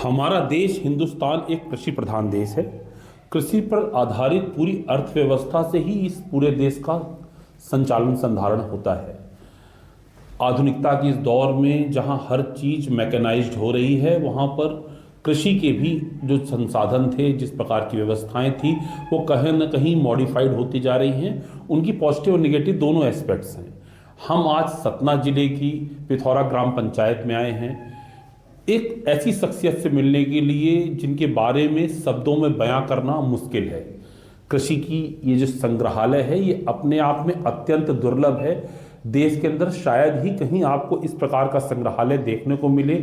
हमारा देश हिंदुस्तान एक कृषि प्रधान देश है। कृषि पर आधारित पूरी अर्थव्यवस्था से ही इस पूरे देश का संचालन संधारण होता है। आधुनिकता के इस दौर में जहां हर चीज मैकेनाइज्ड हो रही है, वहां पर कृषि के भी जो संसाधन थे, जिस प्रकार की व्यवस्थाएं थी, वो कहीं न कहीं मॉडिफाइड होती जा रही हैं। उनकी पॉजिटिव और निगेटिव दोनों एस्पेक्ट्स हैं। हम आज सतना जिले की पिथौरा ग्राम पंचायत में आए हैं, एक ऐसी शख्सियत से मिलने के लिए जिनके बारे में शब्दों में बयां करना मुश्किल है। कृषि की ये जो संग्रहालय है, ये अपने आप में अत्यंत दुर्लभ है। देश के अंदर शायद ही कहीं आपको इस प्रकार का संग्रहालय देखने को मिले।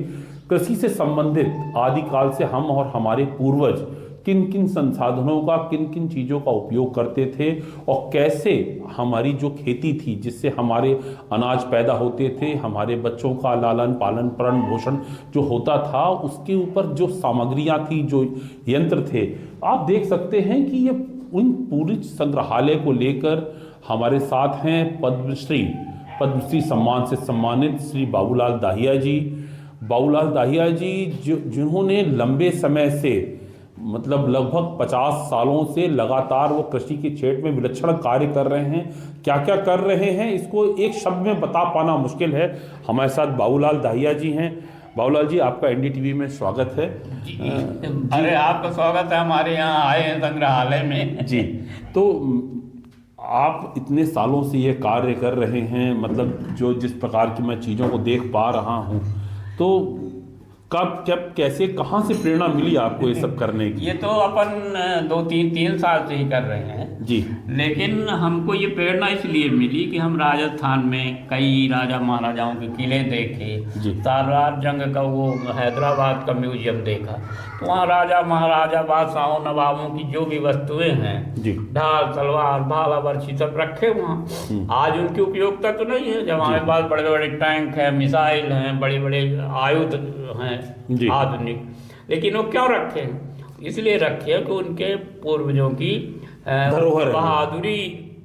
कृषि से संबंधित आदिकाल से हम और हमारे पूर्वज किन किन संसाधनों का, किन किन चीज़ों का उपयोग करते थे और कैसे हमारी जो खेती थी, जिससे हमारे अनाज पैदा होते थे, हमारे बच्चों का लालन पालन पालन पोषण जो होता था, उसके ऊपर जो सामग्रियां थी, जो यंत्र थे, आप देख सकते हैं कि ये उन पूरी संग्रहालय को लेकर हमारे साथ हैं पद्मश्री सम्मान से सम्मानित श्री बाबूलाल दाहिया जी। बाबूलाल दाहिया जी जिन्होंने लंबे समय से, मतलब लगभग 50 सालों से लगातार वो कृषि के क्षेत्र में विलक्षण कार्य कर रहे हैं। क्या क्या कर रहे हैं, इसको एक शब्द में बता पाना मुश्किल है। हमारे साथ बाबूलाल दाहिया जी हैं। बाबूलाल जी, आपका एनडीटीवी में स्वागत है। अरे आपका स्वागत है, हमारे यहाँ आए हैं संग्रहालय में। जी, तो आप इतने सालों से ये कार्य कर रहे हैं, मतलब जो जिस प्रकार की मैं चीज़ों को देख पा रहा हूँ, तो कब कैसे कहाँ से प्रेरणा मिली आपको ये सब करने की? ये तो अपन 2-3 साल से ही कर रहे हैं जी। लेकिन हमको ये प्रेरणा इसलिए मिली कि हम राजस्थान में कई राजा महाराजाओं के किले देखे, सालार जंग का वो हैदराबाद का म्यूजियम देखा, तो वहाँ राजा महाराजा बादशाहों नवाबों की जो भी वस्तुएं हैं, ढाल तलवार भाला बर्छी सब रखे वहाँ। आज उनकी उपयोगिता तो नहीं है। जब हमारे पास बड़े बड़े टैंक हैं, मिसाइल हैं, बड़े बड़े आयुध हैं आधुनिक, लेकिन वो क्यों रखे हैं? इसलिए रखे कि उनके पूर्वजों की बहादुरी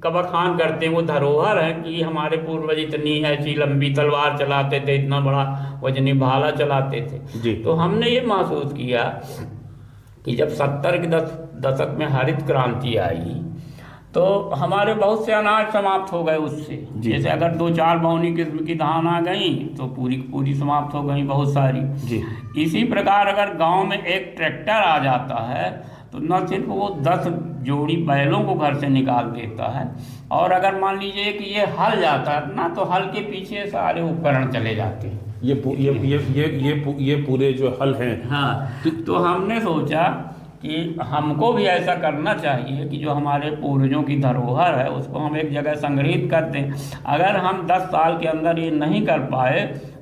का बखान करते हैं। वो धरोहर है कि हमारे पूर्वज इतनी ऐसी लंबी तलवार चलाते थे, इतना बड़ा वजनी भाला चलाते थे। तो हमने ये महसूस किया कि जब 70 के दशक में हरित क्रांति आई, तो हमारे बहुत से अनाज समाप्त हो गए उससे। जैसे अगर 2-4 बौनी किस्म की धान आ गई तो पूरी समाप्त हो गई बहुत सारी। इसी प्रकार अगर गांव में एक ट्रैक्टर आ जाता है तो न सिर्फ वो 10 जोड़ी बैलों को घर से निकाल देता है, और अगर मान लीजिए कि ये हल जाता है ना, तो हल के पीछे सारे उपकरण चले जाते हैं। ये पूरे जो हल हैं। हाँ, तो हमने सोचा कि हमको भी ऐसा करना चाहिए कि जो हमारे पूर्वजों की धरोहर है उसको हम एक जगह संग्रहित कर दें। अगर हम 10 साल के अंदर ये नहीं कर पाए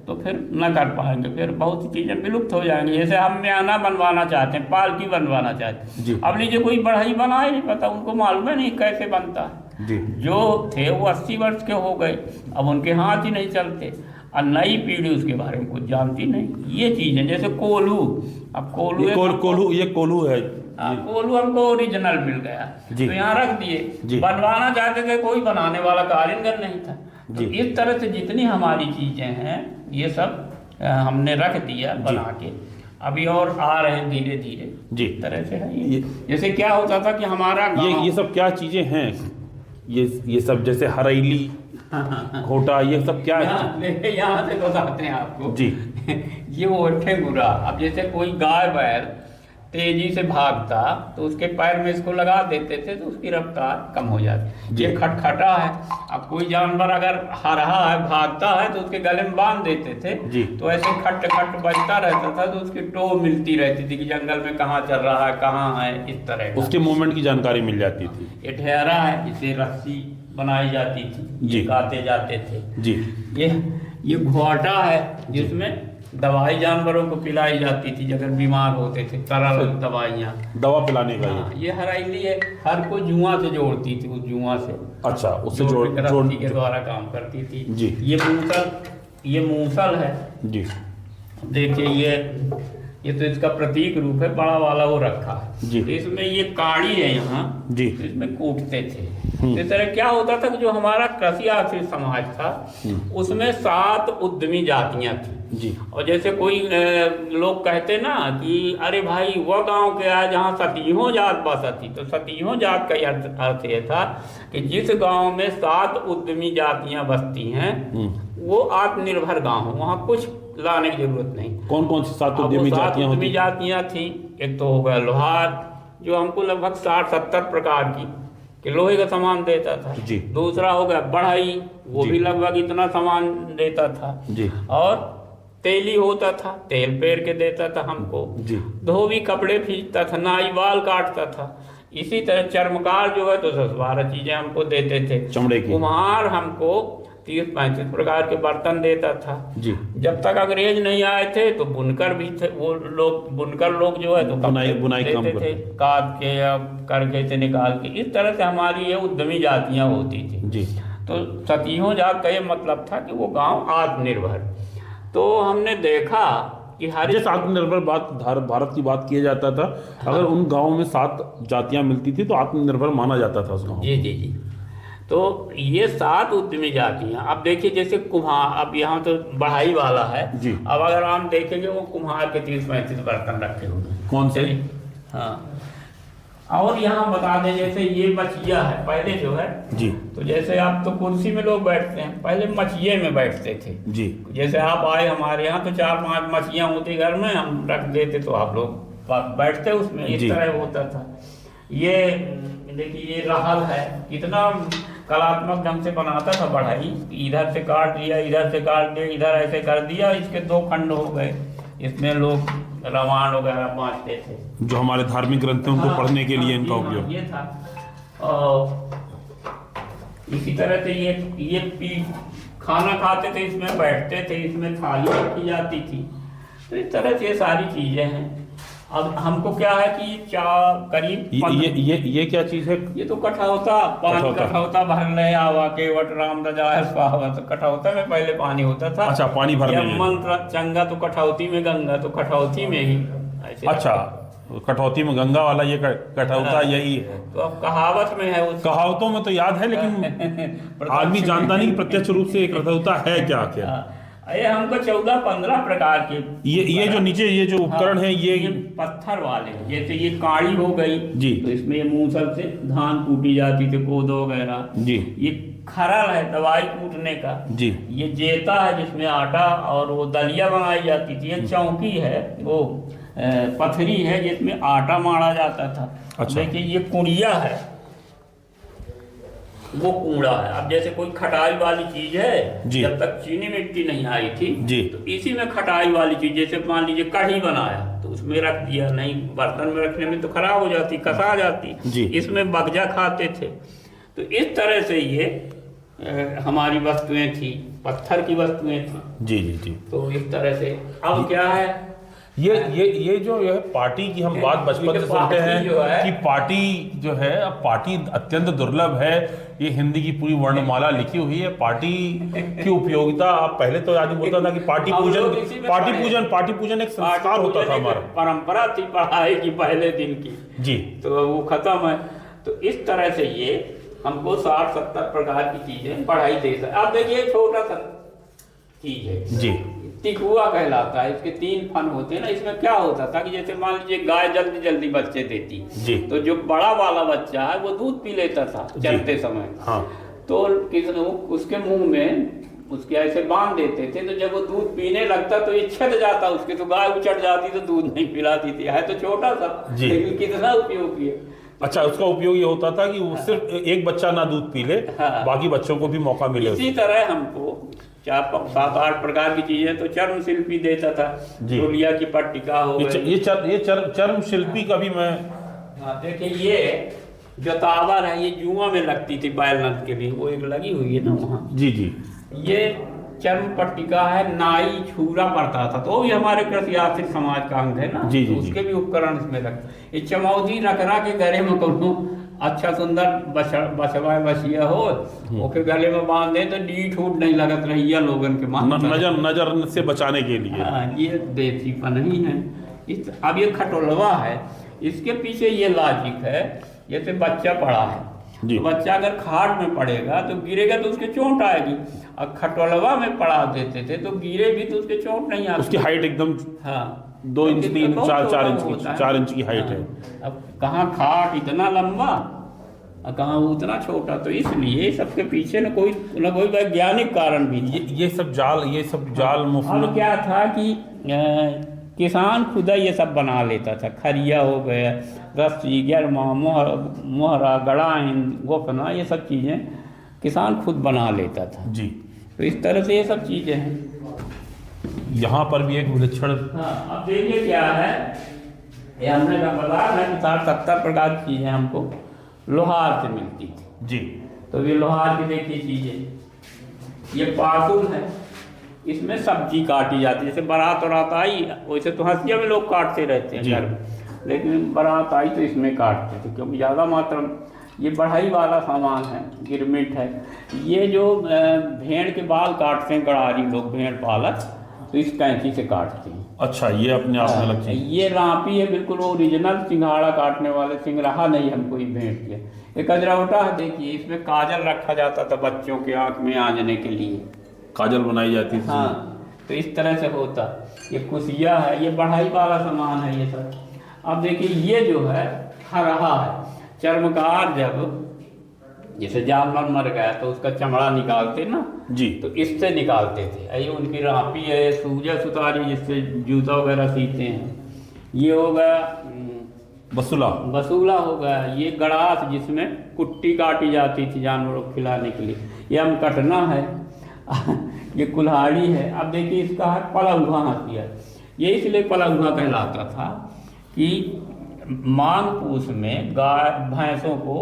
तो फिर न कर पाएंगे, फिर बहुत सी चीज़ें विलुप्त हो जाएंगी। जैसे हम म्याना बनवाना चाहते हैं, पालकी बनवाना चाहते हैं, अब लीजिए कोई बढ़ई बनाए नहीं पता, उनको मालूम है नहीं कैसे बनता है। जो थे वो 80 वर्ष के हो गए, अब उनके हाथ ही नहीं चलते, और नई पीढ़ी उसके बारे में कुछ जानती नहीं। ये चीज़ें जैसे कोल्हू, अब कोल्हू ये कोल्हू है। कोल्हू हमको ओरिजिनल मिल गया तो यहाँ रख दिए। बनवाना चाहते थे, कोई बनाने वाला कारीगर नहीं था। तो इस तरह से जितनी हमारी चीजें हैं ये सब हमने रख दिया बना के। अभी और आ रहे हैं धीरे धीरे। इस तरह से है। जैसे क्या होता था कि हमारा ये सब क्या चीजें हैं? ये सब जैसे हरेली, घोटा, ये सब क्या है? यहाँ से बताते हैं आपको जी। ये ओठे गुरा। अब जैसे कोई गाय बैल तेजी से भागता तो उसके पैर में इसको लगा देते थे तो उसकी रफ्तार कम हो जाती। ये खटखटा है। अब कोई जानवर अगर हरहा है, भागता है, तो उसके गले में बांध देते थे, तो ऐसे खट खट बजता रहता था, तो उसकी टो मिलती रहती थी कि जंगल में कहाँ चल रहा है, कहाँ है, इस तरह उसके मूवमेंट की जानकारी मिल जाती थी। ये ठहरा है, इसे रस्सी बनाई जाती थी, ये गाते जाते थे। ये घोटा है जिसमें दवाई जानवरों को पिलाई जाती थी अगर बीमार होते थे, तरल दवाइयाँ, दवा पिलाने का। ये हरेली है, हर को जुआ से जोड़ती थी, उस जुआ से। अच्छा, उससे रस्सी के द्वारा काम करती थी जी। ये मूसल है जी। देखिए ये तो इसका प्रतीक रूप है, बड़ा वाला वो रखा है जी। तो इसमें ये काड़ी है यहाँ जी। तो इसमें कूटते थे। तो इस तरह क्या होता था कि जो हमारा कृषि आश्रित समाज था उसमें 7 उद्यमी जातियां थी जी। और जैसे कोई लोग कहते ना कि अरे भाई वह गांव के आए जहाँ सतीहों जात बसती, तो सतीहों जात का अर्थ ये था कि जिस गांव में 7 उद्यमी जातियां बसती हैं वो आत्मनिर्भर गांव हो, वहाँ कुछ लाने की जरूरत नहीं। कौन कौन सी 7 उद्यमी जातियां होती? जातियां थी, एक तो हो गया लोहार जो हमको लगभग 60-70 प्रकार की कि लोहे का सामान देता था जी। दूसरा हो गया बढ़ई, वो जी। भी लगभग इतना सामान देता था जी। और तेली होता था, तेल पेर के देता था हमको जी। धोबी कपड़े खींचता था, नाई बाल काटता था। इसी तरह चर्मकार जो है तो 10-12 चीजें हमको देते थे, चमड़े की। कुम्हार हमको 30-35 प्रकार के बर्तन देता था जी। जब तक अंग्रेज नहीं आए थे तो बुनकर भी थे, वो लोग बुनकर लोग जो है तो बुनाई काम देते थे, काट के या करके से निकाल के। इस तरह से हमारी ये उद्यमी जातियां होती थी जी। तो सतीहों जात का ये मतलब था कि वो गांव आत्मनिर्भर। तो हमने देखा कि हर जैसे आत्मनिर्भर भारत की बात किया जाता था, अगर उन गाँव में 7 जातियां मिलती थी तो आत्मनिर्भर माना जाता था उस गाँव। जी जी जी। तो ये 7 उद्यमी जातियां, अब देखिए जैसे कुम्हार, अब यहाँ तो बढ़ाई वाला है जी। अब अगर हम देखेंगे वो कुम्हार के 30-35 बर्तन रखे हुए हैं। कौन से? हाँ, और यहाँ बता दें जैसे ये मछिया है, पहले जो है जी। तो जैसे आप तो कुर्सी में लोग बैठते हैं, पहले मछिए में बैठते थे जी। जैसे आप आए हमारे यहाँ तो 4-5 मछियाँ होती घर में, हम रख देते तो आप लोग बैठते उसमें, इस जी। तरह होता था। ये देखिए ये रहल है, कितना कलात्मक ढंग से बनाता था बढ़ाई, इधर से काट दिया, इधर से काट दिया, इधर ऐसे कर दिया, इसके 2 खंड हो गए, इसमें लोग रामायण वगैरह बांटते थे जो हमारे धार्मिक ग्रंथों को पढ़ने के लिए इनका उपयोग। ये था। और इसी तरह से ये खाना खाते थे, इसमें बैठते थे, इसमें थाली रखी जाती थी। तो इस तरह से ये सारी चीजें हैं। अब हमको क्या है कि करीब ये क्या चीज है? ये तो कठौता, पानी कठौता भर ले आवा के वट राम रजाए स्वाहा, तो कठौता में पहले पानी होता था। अच्छा, पानी भरने में। मंत्र चंगा तो कठौती में गंगा, तो कठौती में ही ऐसे। अच्छा, कठौती में गंगा वाला ये कठौता यही है। तो अब कहावत में है, उस कहावतों में तो याद है लेकिन आदमी जानता नहीं प्रत्यक्ष रूप से एक कठौता है क्या क्या। ये हमको 14-15 प्रकार के ये जो नीचे ये जो उपकरण है ये पत्थर वाले, जैसे ये काड़ी हो गई जी, तो इसमें ये मूसल से धान कूटी जाती थी, कोदो वगैरह जी। ये खरल है दवाई कूटने का जी। ये जेता है जिसमें आटा और वो दलिया बनाई जाती थी। ये चौकी है, वो पथरी है जिसमें आटा मारा जाता था। अच्छा। देखिए ये कुड़िया है, वो कूड़ा है। अब जैसे कोई खटाई वाली चीज है, जब तक चीनी मिट्टी नहीं आई थी जी, तो इसी में खटाई वाली चीज, जैसे मान लीजिए कढ़ी बनाया तो उसमें रख दिया, नहीं बर्तन में रखने में तो खराब हो जाती, कसा जाती जी। इसमें बगजा खाते थे। तो इस तरह से ये हमारी वस्तुएं थी, पत्थर की वस्तुएं थी जी जी जी। तो इस तरह से अब क्या है, ये जो है पार्टी की हम बात बचपन से सुनते हैं कि पार्टी जो है, अब पार्टी अत्यंत दुर्लभ है। ये हिंदी की पूरी वर्णमाला लिखी हुई है। पार्टी की उपयोगिता, आप पहले तो आदमी बोलता था कि पार्टी पूजन एक संस्कार होता था, हमारा परंपरा थी पढ़ाई की पहले दिन की जी, तो वो खत्म है। तो इस तरह से ये हमको 60-70 प्रकार की चीजें पढ़ाई दे सकते। अब देखिए छोटा सा चीज है जी, टिकुआ कहलाता है। इसके 3 फन होते हैं ना। इसमें क्या होता था कि जैसे मान लीजिए गाय जल्दी जल्दी बच्चे देती जी, तो जो बड़ा वाला बच्चा है वो दूध पी लेता था चलते समय हाँ। तो उसके मुंह में उसके ऐसे बांध देते थे, तो जब वो दूध पीने लगता तो ये छट जाता उसके, तो गाय उचट जाती तो दूध नहीं पिलाती थी। है तो छोटा सा लेकिन कितना उपयोगी है। अच्छा, उसका उपयोग ये होता था कि वो सिर्फ एक बच्चा ना दूध पी ले, बाकी बच्चों को भी मौका मिले। इसी तरह हमको 4-7-8 प्रकार की चीजें तो चर्म शिल्पी देता था, ढोलिया की पट्टिका हो गई। ये चर्म शिल्पी का भी मैं देखिए ये जो तावर है ये जुआ में लगती थी बैलनाथ के लिए, वो एक लगी हुई है ना वहाँ जी जी। ये चर्म पट्टिका है, नाई छूरा पड़ता था, तो भी हमारे कृषि आर्थिक समाज का अंग है ना जी, तो उसके भी उपकरण इसमें लगते। ये चमौदी रखरा के घरे में कोनो अच्छा सुंदर बछवा बछिया हो, ओके गले में बांध दे तो डी ठूट नहीं लगत रही लोगन के मान नजर से बचाने के लिए। ये देसीपन ही है। अब ये खटोलवा है, इसके पीछे ये लॉजिक है, जैसे बच्चा पड़ा है जी। तो बच्चा अगर खाट में पड़ेगा तो गिरेगा तो उसके चोट आएगी। अब खटोलवा में पड़ा देते थे तो गिरे भी तो उसके चोट नहीं आती। उसकी हाइट एकदम हाँ 2 इंच 3 बहुत 4 छोटा इंच की होता है। 4 इंच की हाइट है। अब कहाँ खाट इतना लंबा और कहाँ उतना छोटा, तो इसलिए सबके पीछे न कोई वैज्ञानिक कारण भी था। ये सब जाल मुफ्त। अब क्या था कि किसान खुद ये सब बना लेता था, खरिया हो गया, रस्सी, गरमा, मोहरा, गड़ाइन, गोफना, ये सब चीज़ें किसान खुद बना लेता था जी। तो इस तरह से ये सब चीज़ें हैं। यहाँ पर भी एक विलक्षण। हाँ, अब देखिए क्या है, ये हमने का बताया ना कि 60-70 प्रकार की चीज़ें हमको लोहार से मिलती थी जी। तो ये लोहार की देखिए चीज़ें, ये पासुल है, इसमें सब्जी काटी जाती है। जैसे बारात वरात आई, वैसे तो हंसिया में लोग काटते रहते हैं घर में, लेकिन बारात आई तो इसमें काटते थे क्योंकि ज़्यादा मात्रा में ये बढ़ाई वाला सामान है, गिरमिट है। ये जो भेड़ के बाल काटते हैं गड़ारी लोग, भेड़ पालक, तो इस कैंची से काटते हैं। अच्छा, ये अपने आप में अलग चीज। ये रापी है, बिल्कुल ओरिजिनल सिंघाड़ा काटने वाले, सिंगराहा नहीं हमको ये भेंट किया। एक अजरौटा है, देखिए इसमें काजल रखा जाता था बच्चों के आँख में आंजने के लिए, काजल बनाई जाती थी। हाँ, तो इस तरह से होता। ये कुसिया है, ये बढ़ाई वाला सामान है ये सब। अब देखिए ये जो है खरहा है, चर्मकार जब जैसे जानवर मर गया तो उसका चमड़ा निकालते ना जी, तो इससे निकालते थे। ये उनकी रापी है, सूजा सुतारी जिससे जूता वगैरह सीते हैं। ये हो गया बसूला हो गया। ये गड़ास जिसमें कुट्टी काटी जाती थी जानवरों को खिलाने के लिए। ये हम कटना है ये कुल्हाड़ी है। अब देखिए इसका है पला हुआ हंसिया। ये इसलिए पला हुआ कहलाता था कि माघ पूस में गाय भैंसों को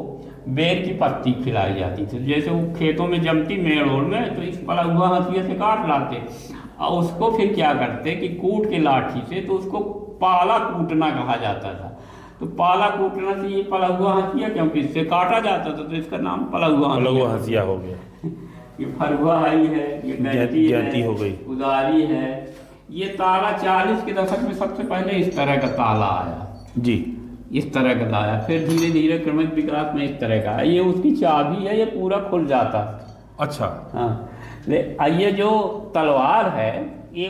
बेर की पत्ती खिलाई जाती थी। जैसे वो खेतों में जमती मेड़ ओड़ में, तो इस पला हुआ हंसिया से काट लाते और उसको फिर क्या करते कि कूट के लाठी से, तो उसको पाला कूटना कहा जाता था। तो पाला कूटना से ये पला हुआ हंसिया, क्योंकि इससे काटा जाता था तो इसका नाम पला हुआ हंसिया हो गया। ये फरुआ आई है, ये गैंती हो गई, उदारी है। ये ताला 40 के दशक में सबसे पहले इस तरह का ताला आया जी, इस तरह का आया। फिर धीरे धीरे क्रमिक विकास में इस तरह का। ये उसकी चाबी है, ये पूरा खुल जाता। अच्छा, हाँ, ये जो तलवार है ये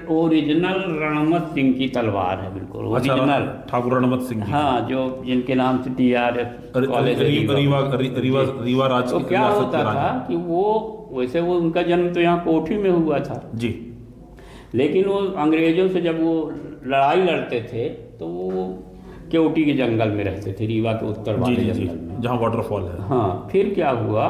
ओरिजिनल रणमत सिंह की तलवार है, बिल्कुल ओरिजिनल। ठाकुर रणमत सिंह जी। हाँ, जो जिनके नाम से TRS कॉलेज रीवा राज। तो क्या होता था कि वो वैसे वो उनका जन्म तो यहाँ कोठी में हुआ था जी, लेकिन वो अंग्रेजों से जब वो लड़ाई लड़ते थे तो वो केवटी के जंगल में रहते थे, रीवा के उत्तर वाले जंगल में, जहाँ वाटरफॉल है। हाँ, फिर क्या हुआ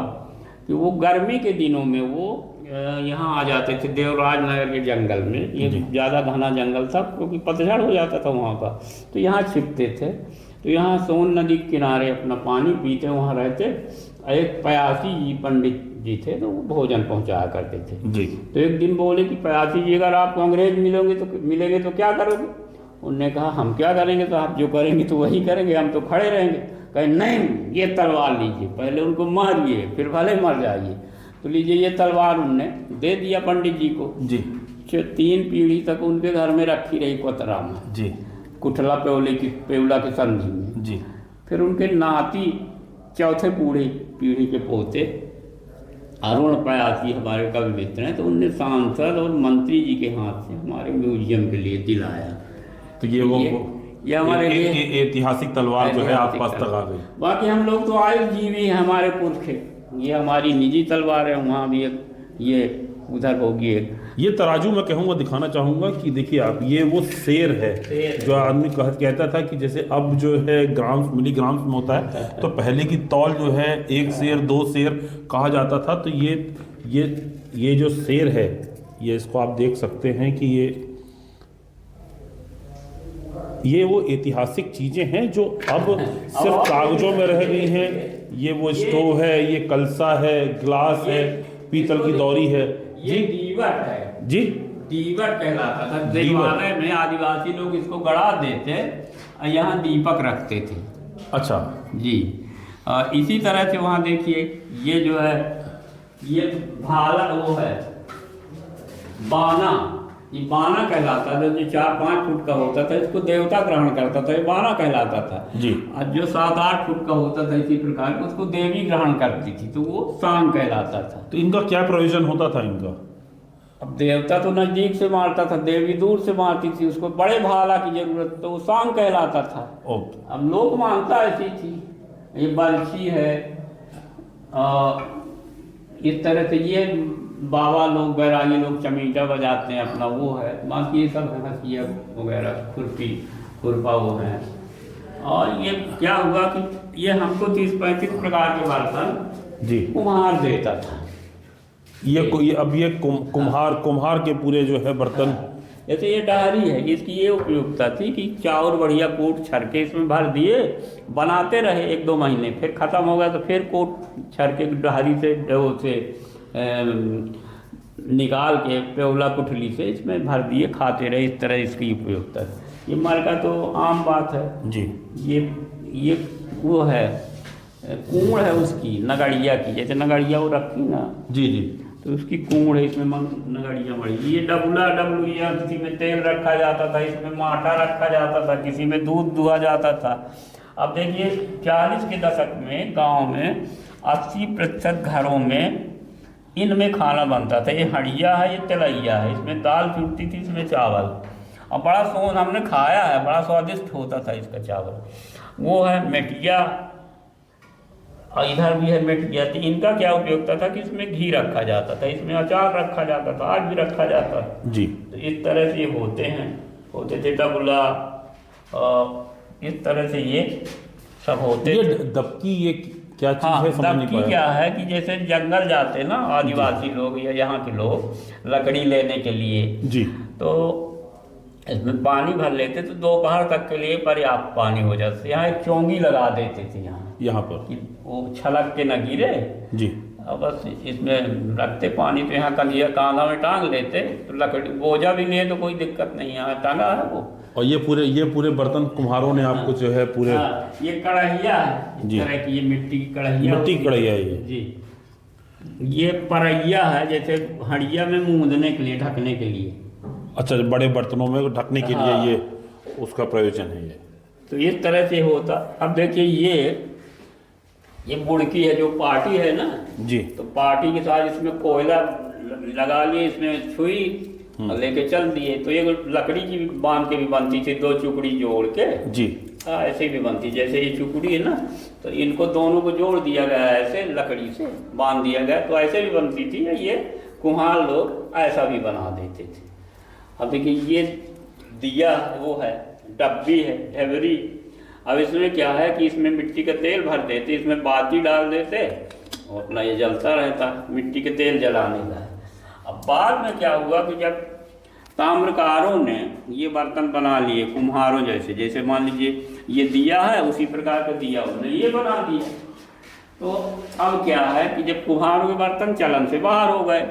कि वो गर्मी के दिनों में वो यहाँ आ जाते थे देवराज नगर के जंगल में। ये ज़्यादा घना जंगल था क्योंकि पतझड़ हो जाता था वहाँ का, तो यहाँ छिपते थे। तो यहाँ सोन नदी के किनारे अपना पानी पीते, वहाँ रहते। एक पयासी जी पंडित जी थे तो वो भोजन पहुँचाया करते थे जी। तो एक दिन बोले कि पयासी जी अगर आपको अंग्रेज मिलेंगे तो क्या करोगे? उनने कहा हम क्या करेंगे, तो आप जो करेंगे तो वही करेंगे, हम तो खड़े रहेंगे। कहे नहीं, ये तलवार लीजिए, पहले उनको मारिए फिर भले मर जाइए। तो लीजिए ये तलवार उनने दे दिया पंडित जी को जी। 3 पीढ़ी तक उनके घर में रखी रही कोतरा में जी, कुठला पेवला की संधि में जी। फिर उनके नाती चौथे पीढ़ी के पोते अरुण पयासी हमारे कवि मित्र हैं, तो उनने सांसद और मंत्री जी के हाथ से हमारे म्यूजियम के लिए दिलाया। तो ये हमारे लिए ऐतिहासिक तलवार जो है आप पास तक आ गई। बाकी हम लोग तो आयुर्जीवी हैं, हमारे पुरखे। ये हमारी निजी तलवार है, वहाँ भी एक, ये उधर होगी एक। ये तराजू मैं कहूँगा, दिखाना चाहूँगा कि देखिए आप, ये वो शेर है जो आदमी कहता था कि जैसे अब जो है मिलीग्राम्स में होता है, तो पहले की तौल जो है 1 शेर 2 शेर कहा जाता था। तो ये जो शेर है, ये इसको आप देख सकते हैं कि ये वो ऐतिहासिक चीज़ें हैं जो अब सिर्फ कागजों में रह गई हैं। ये वो स्टोव है, ये कलसा है, गिलास है, पीतल की दौरी है। ये दीवट है जी, दीवट कहलाता था। देवालय में आदिवासी लोग इसको गड़ा देते और यहाँ दीपक रखते थे। अच्छा जी। इसी तरह से वहाँ देखिए ये जो है, ये भाला वो है बाना। ये बाना कहलाता था। जो 4-5 फुट का होता था इसको देवता ग्रहण करता था, ये बाना कहलाता था जी। और जो 7-8 फुट का होता था इसी प्रकार उसको देवी ग्रहण करती थी, तो वो सांग कहलाता था। तो इनका क्या प्रयोजन होता था इनका? अब देवता तो नजदीक से मारता था, देवी दूर से मारती थी, उसको बड़े भाला की जरूरत, तो वो सांग कहलाता था। ओके। अब लोक मानता ऐसी थी। ये बरछी है इस तरह से, ये बाबा लोग बैरागी लोग चमीटा बजाते हैं अपना, वो है। बाकी ये सब हंसिया वगैरह खुरपा वो है। और ये क्या हुआ कि ये हमको 30-35 प्रकार के बर्तन जी कुम्हार देता था। ये कुम्हार के पूरे जो है बर्तन। जैसे ये डहरी है, इसकी ये उपयोगिता थी कि चाउर बढ़िया कूट छरके इसमें भर दिए, बनाते रहे 1-2 महीने, फिर ख़त्म हो गया तो फिर कूट छरके डहरी से निकाल के पेवला कुठली से इसमें भर दिए, खाते रहे। इस तरह इसकी उपयोगिता है। ये मरका तो आम बात है जी। ये वो है कूड़ है उसकी, नगड़िया की, जैसे नगड़िया वो रखी ना जी जी, तो उसकी कूड़ है, इसमें नगड़िया मड़ी। ये डबुआ किसी में तेल रखा जाता था, इसमें माठा रखा जाता था, किसी में दूध दुहा जाता था। अब देखिए 40 के दशक में गांव में 80% घरों में इनमें खाना बनता था। ये हड़िया है, ये तिलैया है, इसमें दाल चुनती थी, इसमें चावल, और बड़ा हमने खाया है, बड़ा स्वादिष्ट होता था इसका चावल। वो है मेटिया, और इधर भी है मेटिया। तो इनका क्या उपयोगिता था कि इसमें घी रखा जाता था, इसमें अचार रखा जाता था, आज भी रखा जाता है जी। तो इस तरह से ये होते थे डबुला, इस तरह से ये सब होते। ये दबकी ये क्या चीज़ है, समझ नहीं दबकी पाया। क्या है कि जैसे जंगल जाते ना आदिवासी लोग या यहाँ के लोग लकड़ी लेने के लिए, जी। तो इसमें पानी भर लेते तो दोपहर तक के लिए पर्याप्त पानी हो जाता। यहाँ एक चोंगी लगा देते थे यहाँ पर कि वो छलक के न गिरे जी। और बस इसमें रखते पानी, तो यहाँ कलिया कांधा में टांग लेते, तो लकड़ी बोझा भी नहीं है तो कोई दिक्कत नहीं, यहाँ टांगा है वो। और ये पूरे बर्तन कुम्हारों ने आपको जो है पूरे। ये कढ़ैया है इस तरह की, ये मिट्टी की कढ़ैया, मिट्टी की कढ़ैया है ये जी। ये परैया है, जैसे हड़िया में मूंदने के लिए, ढकने के लिए। अच्छा, बड़े बर्तनों में ढकने के लिए ये उसका प्रयोजन है ये। तो इस तरह से होता। अब देखिए ये बुड़की है, जो पार्टी है ना जी, तो पार्टी के साथ इसमें कोयला लगा लिए, इसमें छुई और लेके चल दिए। तो ये लकड़ी की बांध के भी बनती थी, 2 चुकड़ी जोड़ के जी। ऐसे भी बनती, जैसे ये चुकड़ी है ना, तो इनको दोनों को जोड़ दिया गया, ऐसे लकड़ी से बांध दिया गया, तो ऐसे भी बनती थी। ये कुम्हार लोग ऐसा भी बना देते थे। अब देखिए ये दिया वो है, डब्बी है, ढेबरी। अब इसमें क्या है कि इसमें मिट्टी का तेल भर देते, इसमें बाती डाल देते और अपना ये जलता रहता, मिट्टी के तेल जलाने का है। अब बाद में क्या हुआ कि जब ताम्रकारों ने ये बर्तन बना लिए, कुम्हारों जैसे मान लीजिए ये दिया है, उसी प्रकार का दिया उन्होंने ये बना दिया। तो अब क्या है कि जब कुम्हारों के बर्तन चलन से बाहर हो गए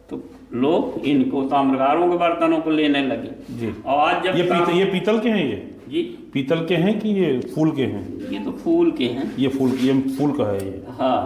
तो लोग इनको ताम्रकारों के बर्तनों को लेने लगे जी। और आज जब ये पीतल के हैं, ये जी पीतल के हैं कि ये फूल के हैं? ये तो फूल के हैं। ये फूल का है ये। हाँ,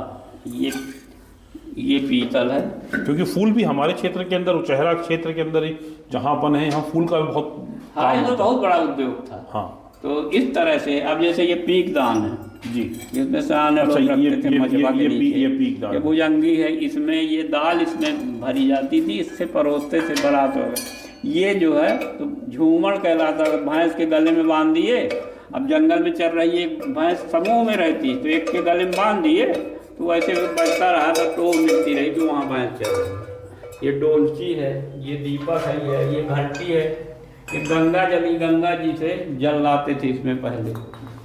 ये पीतल है, क्योंकि फूल भी हमारे क्षेत्र के अंदर, उचहरा क्षेत्र के अंदर ही जहाँ अपन है, यहाँ फूल का भी बहुत हाँ, ये तो बहुत बड़ा उद्योग था। हाँ, तो इस तरह से अब जैसे ये पीकदान है जी, इसमें से आने अच्छा, लोग रखते थे मजबा के नीचे। ये पीकदान ये भुजंगी है, इसमें ये दाल इसमें भरी जाती थी, इससे परोसते थे बारात वगैरह। ये जो है तो झूमर कहलाता है, भैंस के गले में बांध दिए। अब जंगल में चल रही है भैंस, समूह में रहती, तो एक के गले में बांध दिए तो ऐसे बजता रहा तो टोल मिलती रही कि वहाँ भैंस चल रही। ये डोलची है, ये दीपक है, ये घंटी है। ये गंगा जी से जल लाते थे इसमें पहले,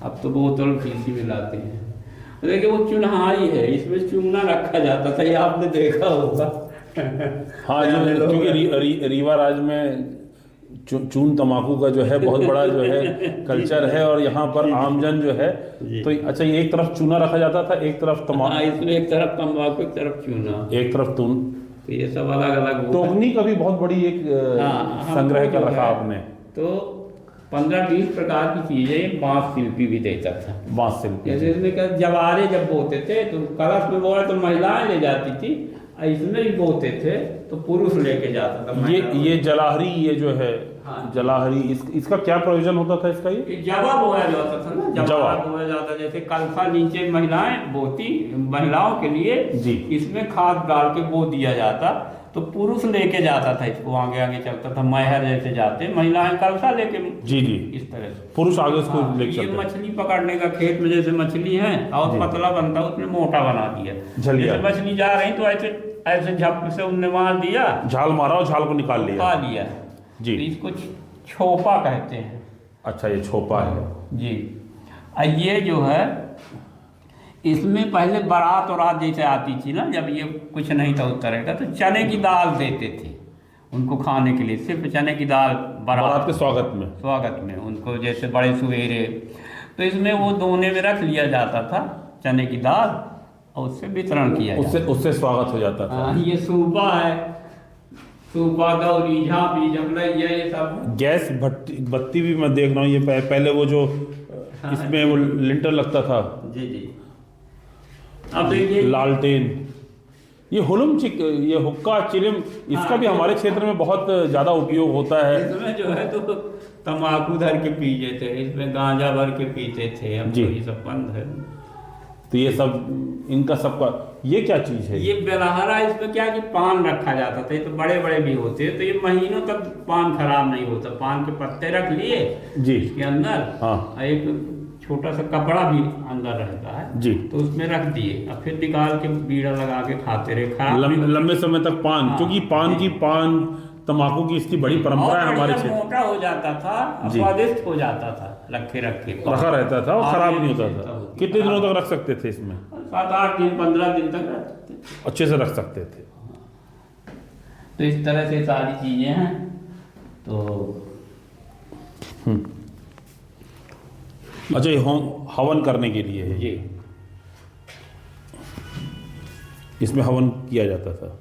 अब तो बोतल शीशी में लाते हैं। देखिए वो चुनहाई है, इसमें चूना रखा जाता था, ये आपने देखा होगा। हाँ, क्योंकि रीवा राज्य में चून तम्बाकू का जो है बहुत बड़ा जो है कल्चर है, और यहाँ पर आमजन जो है तो अच्छा, ये एक तरफ चूना रखा जाता था, एक तरफ तम्बाकू। हाँ, इसमें एक तरफ तम्बाकू, एक तरफ चूना, एक तरफ तून। तो ये सब अलग अलग। टोकनी का भी बहुत बड़ी एक संग्रह कर रखा आपने। तो 15-20 प्रकार की चीजें बांस शिल्पी भी देता था। बांस शिल्पी जैसे इसमें क्या, जवारे जब बोते थे तो कलश में बोले तो महिलाएं ले जाती थी, इसमें भी बोते थे तो पुरुष लेके जाता था। ये जलाहरी, ये जो है हाँ। जलाहरी, इसका क्या प्रयोजन होता था इसका? ये जवा बोया जाता था ना, जवा बोया जाता, जैसे कलसा नीचे महिलाएं बोती, महिलाओं के लिए जी। इसमें खाद डाल के बो दिया जाता, तो पुरुष लेके जाता था इसको, आगे आगे चलता था, महर जैसे जाते, महिलाएं कलसा लेके, जी जी, इस तरह से पुरुष आगे उसको लेके ये चलते। मछली पकड़ने का, खेत में जैसे मछली है और पतला बनता है, उसमें मोटा बना दिया, झलिया। जैसे मछली जा रही तो ऐसे ऐसे झप से उनने मार दिया, झाल मारा और झाल को निकाल लिया। खा लिया जी। तो इसको छोपा कहते हैं। अच्छा, ये छोपा है जी। ये जो है, इसमें पहले बारात और जैसे आती थी ना, जब ये कुछ नहीं था उस तरह का, तो चने की दाल देते थे उनको खाने के लिए, सिर्फ चने की दाल बारात के स्वागत में उनको, जैसे बड़े सवेरे, तो इसमें वो दोने में रख लिया जाता था चने की दाल और उससे वितरण किया उससे स्वागत हो जाता था। ये सूपा है, सूपा गौरी झांपी जमलैया, ये सब गैस बत्ती भी मैं देख रहा हूँ, ये पहले वो जो इसमें वो लिंटर लगता था। जी जी। अब देखिए लालटेन, ये ये हुक्का चिलम, इसका भी हमारे क्षेत्र में बहुत ज़्यादा उपयोग होता है। इसमें जो है तो तम्बाकू धर के पीते थे, इसमें गांजा भर के पीते थे, अब तो ये सब बंद है। तो ये सब इनका सबका, ये क्या चीज़ है? ये बेलहारा, इसमें क्या कि पान रखा जाता था, ये तो बड़े बड़े भी होते हैं, तो ये महीनों तक पान खराब नहीं होता। पान के पत्ते रख लिए जी इसके अंदर, हाँ, एक छोटा सा कपड़ा भी अंदर रहता है जी, तो उसमें रख दिए, अब फिर निकाल के बीड़ा लगा के खाते रहे, खराब लंबे समय तक पान, हाँ, क्योंकि पान तमाकू की इसकी बड़ी परंपरा है हमारे क्षेत्र। मोटा हो जाता था, स्वादिष्ट हो जाता था, रखे रखा रहता था और खराब नहीं होता था। कितने दिनों तक रख सकते थे इसमें? 7-8 दिन 15 दिन तक रख सकते थे, अच्छे से रख सकते थे। तो इस तरह से सारी चीजें हैं। तो अच्छा, ये हवन करने के लिए है जी, इसमें हवन किया जाता था।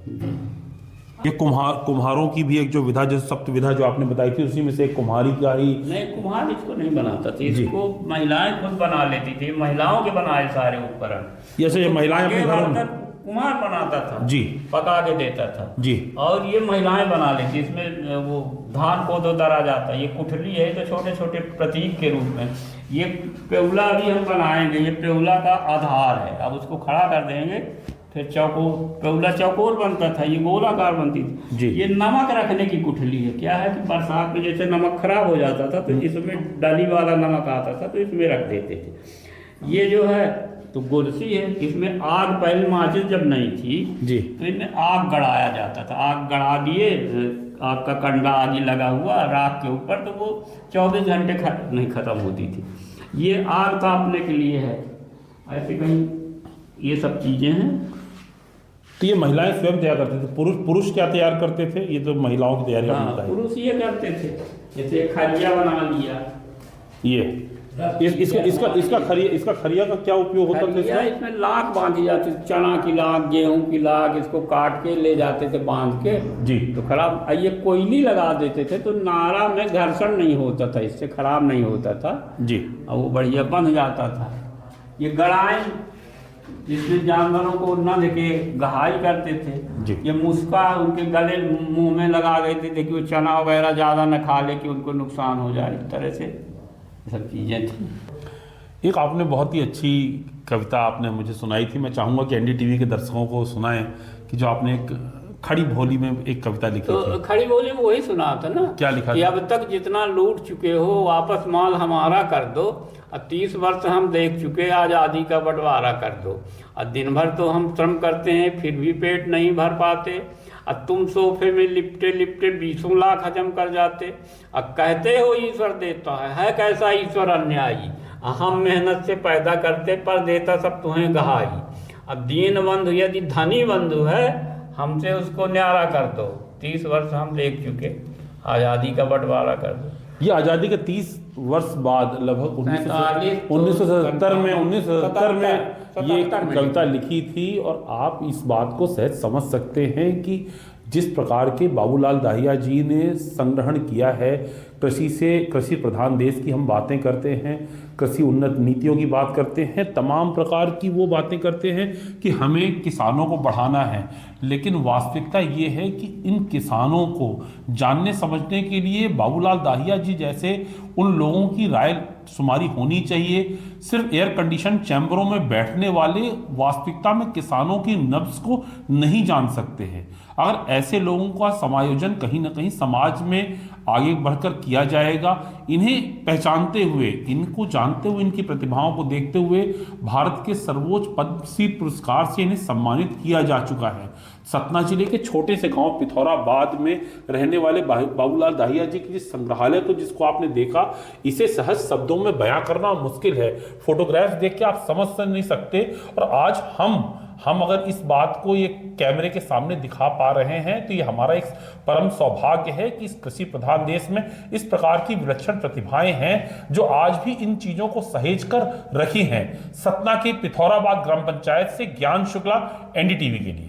ये कुम्हारों की भी एक जो विधा, जो सप्त विधा जो आपने बताई थी, उसी में से एक कुम्हारी का ही। नहीं, कुम्हार इसको नहीं बनाता था, इसको महिलाएं खुद बना लेती थी, महिलाओं के बनाए सारे उपकरण। जैसे ये महिलाएं अपने घरों में कुम्हार बनाता था जी, पका के देता था जी, और ये महिलाएं बना लेती। इसमें वो धान को दो दरा जाता है, ये कुठली है, तो छोटे छोटे प्रतीक के रूप में। ये पेउला भी हम बनाएंगे, ये पेउला का आधार है, अब उसको खड़ा कर देंगे, फिर चौकोर, पेउला चौकोर बनता था, ये गोलाकार बनती थी। ये नमक रखने की कुठली है। क्या है कि बरसात में जैसे नमक खराब हो जाता था तो इसमें डली वाला नमक आता था, तो इसमें रख देते थे। ये जो है तो गुरसी है, इसमें आग, पहले माचिस जब नहीं थी जी, तो इनमें आग गड़ाया जाता था। आग गड़ा दिए, आग का कंडा आगे लगा हुआ राख के ऊपर, तो वो 24 घंटे नहीं खत्म होती थी। ये आग तापने के लिए है, ऐसे कहीं ये सब चीजें हैं। तो ये महिलाएं स्वयं तैयार करते थे, पुरुष क्या तैयार करते थे? ये तो महिलाओं की तैयारी होता है। पुरुष ये करते थे, जैसे खरिया बना लिया, ये इसका खरिया का क्या उपयोग होता था? इसमें लाख बांधी जाती, चना की लाख, गेहूं की लाख, इसको काट के ले जाते थे बांध के जी, तो खराब, ये कोयली लगा देते थे, तो नारा में घर्षण नहीं होता था, इससे खराब नहीं होता था जी, और वो बढ़िया बंध जाता था। ये गड़ाई, जिसमें जानवरों को न देखे गहाई करते थे। ये मुस्का उनके गले मुंह में लगा देते थे कि वो चना वगैरह ज़्यादा न खा ले कि उनको नुकसान हो जाए, इस तरह से सब चीज़ें थी। एक आपने बहुत ही अच्छी कविता आपने मुझे सुनाई थी, मैं चाहूँगा कि एनडीटीवी के दर्शकों को सुनाएं, कि जो आपने एक खड़ी भोली में एक कविता लिखी तो थी। खड़ी बोली में वही सुना था ना, क्या लिखा कि था? अब तक जितना लूट चुके हो वापस माल हमारा कर दो, और 30 वर्ष हम देख चुके, आज़ादी का बंटवारा कर दो। और दिन भर तो हम श्रम करते हैं फिर भी पेट नहीं भर पाते, और तुम सोफे में लिपटे लिपटे 20 लाख हजम कर जाते। अब कहते हो ईश्वर देता है कैसा ईश्वर अन्यायी, हम मेहनत से पैदा करते पर देता सब तुम्हें गहाई। अब दीन बंधु यदि धनी बंधु है, हमसे उसको न्यारा कर दो, 30 वर्ष हम देख चुके, आज़ादी का बंटवारा कर दो। ये आज़ादी के 30 वर्ष बाद लगभग 1970 में ये कविता लिखी थी। और आप इस बात को सहज समझ सकते हैं कि जिस प्रकार के बाबूलाल दाहिया जी ने संग्रहण किया है, कृषि प्रधान देश की हम बातें करते हैं, कृषि उन्नत नीतियों की बात करते हैं, तमाम प्रकार की वो बातें करते हैं कि हमें किसानों को बढ़ाना है, लेकिन वास्तविकता ये है कि इन किसानों को जानने समझने के लिए बाबूलाल दाहिया जी जैसे उन लोगों की राय शुमारी होनी चाहिए। सिर्फ एयर कंडीशन चैम्बरों में बैठने वाले वास्तविकता में किसानों की नब्ज को नहीं जान सकते हैं। अगर ऐसे लोगों का समायोजन कहीं ना कहीं समाज में आगे बढ़कर किया जाएगा, इन्हें पहचानते हुए, इनको जानते हुए, इनकी प्रतिभाओं को देखते हुए भारत के सर्वोच्च पद्मश्री पुरस्कार से इन्हें सम्मानित किया जा चुका है। सतना जिले के छोटे से गांव पिथौराबाद में रहने वाले बाबूलाल दाहिया जी की जिस संग्रहालय को जिसको आपने देखा, इसे सहज शब्दों में बयां करना मुश्किल है। फोटोग्राफ्स देख के आप समझ नहीं सकते। और आज हम अगर इस बात को ये कैमरे के सामने दिखा पा रहे हैं तो ये हमारा एक परम सौभाग्य है कि इस कृषि प्रधान देश में इस प्रकार की विलक्षण प्रतिभाएं हैं जो आज भी इन चीजों को सहेज कर रखी हैं। सतना के पिथौराबाद ग्राम पंचायत से ज्ञान शुक्ला, एनडीटीवी के लिए।